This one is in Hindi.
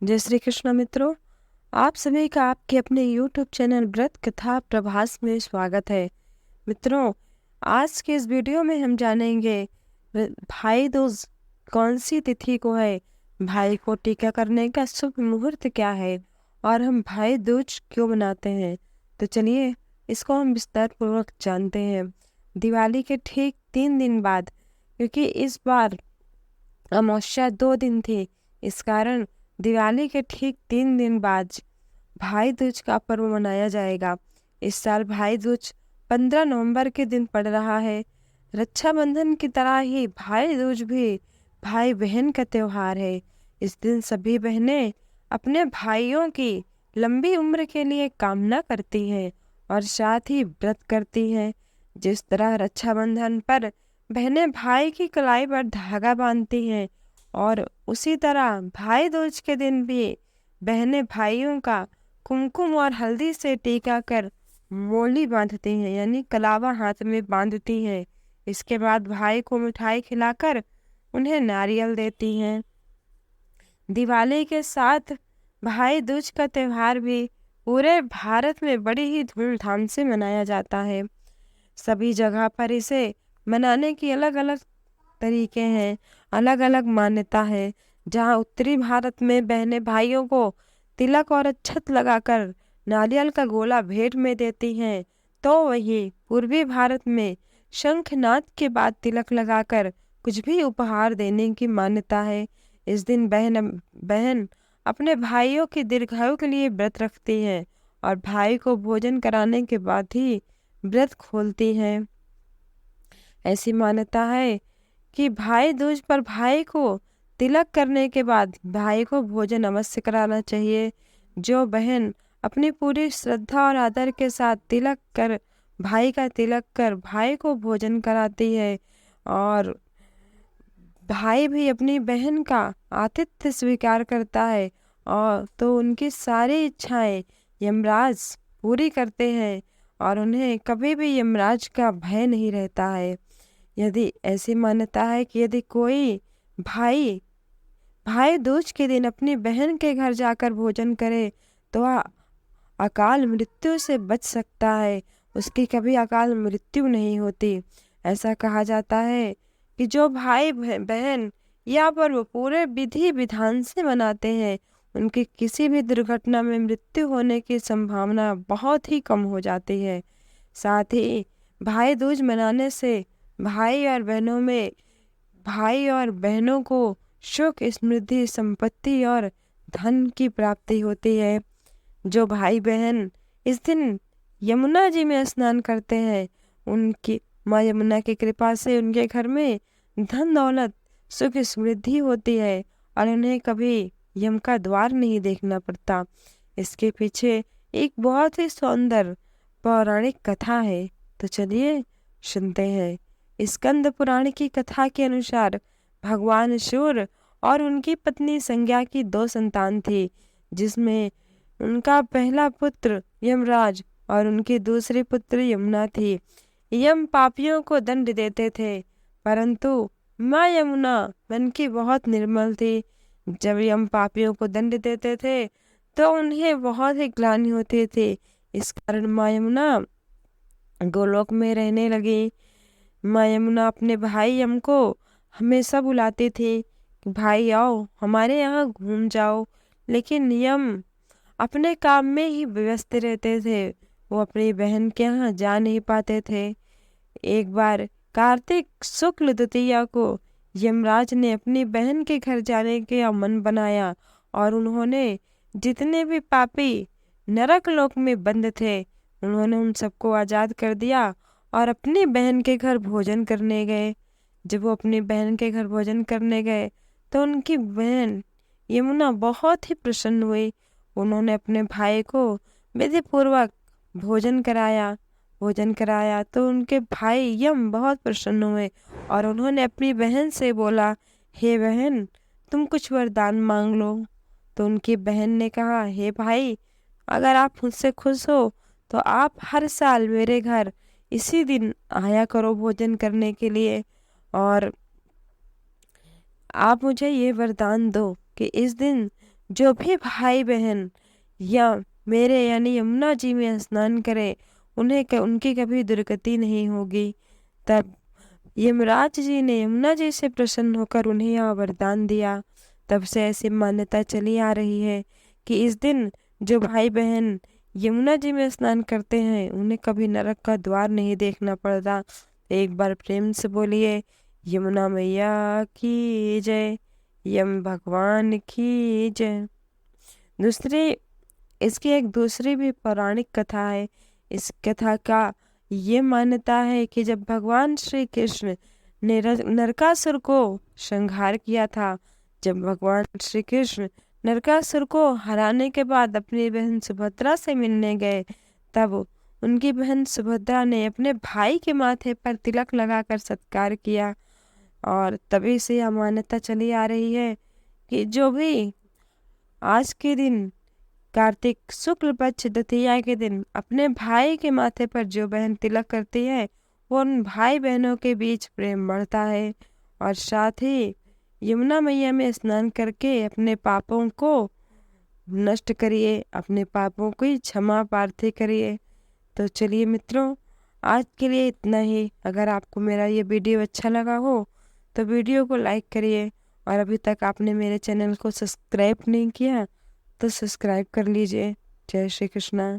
जय श्री कृष्ण मित्रों, आप सभी का आपके अपने YouTube चैनल व्रत कथा प्रभास में स्वागत है। मित्रों, आज के इस वीडियो में हम जानेंगे भाई दूज कौन सी तिथि को है, भाई को टीका करने का शुभ मुहूर्त क्या है और हम भाई दूज क्यों मनाते हैं। तो चलिए इसको हम विस्तार पूर्वक जानते हैं। दिवाली के ठीक 3 दिन बाद, क्योंकि इस बार अमावस्या 2 दिन थी, इस कारण दिवाली के ठीक 3 दिन बाद भाई दूज का पर्व मनाया जाएगा। इस साल भाई दूज 15 नवंबर के दिन पड़ रहा है। रक्षाबंधन की तरह ही भाई दूज भी भाई बहन का त्योहार है। इस दिन सभी बहनें अपने भाइयों की लंबी उम्र के लिए कामना करती हैं और साथ ही व्रत करती हैं। जिस तरह रक्षाबंधन पर बहनें भाई की कलाई पर धागा बांधती हैं और उसी तरह भाई दूज के दिन भी बहनें भाइयों का कुमकुम और हल्दी से टीका कर मोली बांधती हैं, यानी कलावा हाथ में बांधती हैं। इसके बाद भाई को मिठाई खिलाकर उन्हें नारियल देती हैं। दिवाली के साथ भाई दूज का त्योहार भी पूरे भारत में बड़ी ही धूमधाम से मनाया जाता है। सभी जगह पर इसे मनाने की अलग अलग तरीके हैं, अलग अलग मान्यता है। जहाँ उत्तरी भारत में बहनें भाइयों को तिलक और अक्षत लगाकर नारियल का गोला भेंट में देती हैं, तो वहीं पूर्वी भारत में शंखनाद के बाद तिलक लगाकर कुछ भी उपहार देने की मान्यता है। इस दिन बहन अपने भाइयों की दीर्घायु के लिए व्रत रखती है और भाई को भोजन कराने के बाद ही व्रत खोलती है। ऐसी मान्यता है कि भाई दूज पर भाई को तिलक करने के बाद भाई को भोजन अवश्य कराना चाहिए। जो बहन अपनी पूरी श्रद्धा और आदर के साथ भाई का तिलक कर भाई को भोजन कराती है और भाई भी अपनी बहन का आतिथ्य स्वीकार करता है और तो उनकी सारी इच्छाएं यमराज पूरी करते हैं और उन्हें कभी भी यमराज का भय नहीं रहता है। यदि ऐसी मान्यता है कि यदि कोई भाई भाई दूज के दिन अपनी बहन के घर जाकर भोजन करे तो वह अकाल मृत्यु से बच सकता है, उसकी कभी अकाल मृत्यु नहीं होती। ऐसा कहा जाता है कि जो भाई बहन या पर्व पूरे विधि विधान से मनाते हैं, उनकी किसी भी दुर्घटना में मृत्यु होने की संभावना बहुत ही कम हो जाती है। साथ ही भाई दूज मनाने से भाई और बहनों को सुख, समृद्धि, संपत्ति और धन की प्राप्ति होती है। जो भाई बहन इस दिन यमुना जी में स्नान करते हैं, उनकी माँ यमुना की कृपा से उनके घर में धन दौलत, सुख, समृद्धि होती है और उन्हें कभी यम का द्वार नहीं देखना पड़ता। इसके पीछे एक बहुत ही सुंदर पौराणिक कथा है, तो चलिए सुनते हैं। स्कंद पुराण की कथा के अनुसार भगवान शिव और उनकी पत्नी संज्ञा की 2 संतान थी, जिसमें उनका पहला पुत्र यमराज और उनकी दूसरी पुत्र यमुना थी। यम पापियों को दंड देते थे, परंतु माँ यमुना मन की बहुत निर्मल थी। जब यम पापियों को दंड देते थे तो उन्हें बहुत ही ग्लानि होती थी। इस कारण माँ यमुना गोलोक में रहने लगी। माँ यमुना अपने भाई यम को हमेशा बुलाती थी कि भाई आओ हमारे यहाँ घूम जाओ, लेकिन यम अपने काम में ही व्यस्त रहते थे, वो अपनी बहन के यहाँ जा नहीं पाते थे। एक बार कार्तिक शुक्ल द्वितीया को यमराज ने अपनी बहन के घर जाने का मन बनाया और उन्होंने जितने भी पापी नरक लोक में बंद थे, उन्होंने उन सबको आज़ाद कर दिया और अपनी बहन के घर भोजन करने गए। जब वो अपनी बहन के घर भोजन करने गए तो उनकी बहन यमुना बहुत ही प्रसन्न हुई। उन्होंने अपने भाई को विधि पूर्वक भोजन कराया तो उनके भाई यम बहुत प्रसन्न हुए और उन्होंने अपनी बहन से बोला, हे बहन तुम कुछ वरदान मांग लो। तो उनकी बहन ने कहा, हे भाई अगर आप मुझसे खुश हो तो आप हर साल मेरे घर इसी दिन आया करो भोजन करने के लिए, और आप मुझे ये वरदान दो कि इस दिन जो भी भाई बहन या मेरे यानी यमुना जी में स्नान करे उनकी कभी दुर्गति नहीं होगी। तब यमराज जी ने यमुना जी से प्रसन्न होकर उन्हें यह वरदान दिया। तब से ऐसी मान्यता चली आ रही है कि इस दिन जो भाई बहन यमुना जी में स्नान करते हैं उन्हें कभी नरक का द्वार नहीं देखना पड़ता। एक बार प्रेम से बोलिए यमुना मैया की जय, यम भगवान की जय। दूसरी इसकी एक दूसरी भी पौराणिक कथा है। इस कथा का ये मान्यता है कि जब भगवान श्री कृष्ण ने नरकासुर को संहार किया था, जब भगवान श्री कृष्ण नरकासुर को हराने के बाद अपनी बहन सुभद्रा से मिलने गए, तब उनकी बहन सुभद्रा ने अपने भाई के माथे पर तिलक लगाकर सत्कार किया। और तभी से यह मान्यता चली आ रही है कि जो भी आज के दिन कार्तिक शुक्ल पक्ष द्वितीया के दिन अपने भाई के माथे पर जो बहन तिलक करती है, वो उन भाई बहनों के बीच प्रेम बढ़ता है। और साथ ही यमुना मैया में स्नान करके अपने पापों को नष्ट करिए, अपने पापों की क्षमा प्रार्थी करिए। तो चलिए मित्रों, आज के लिए इतना ही। अगर आपको मेरा ये वीडियो अच्छा लगा हो तो वीडियो को लाइक करिए, और अभी तक आपने मेरे चैनल को सब्सक्राइब नहीं किया तो सब्सक्राइब कर लीजिए। जय श्री कृष्णा।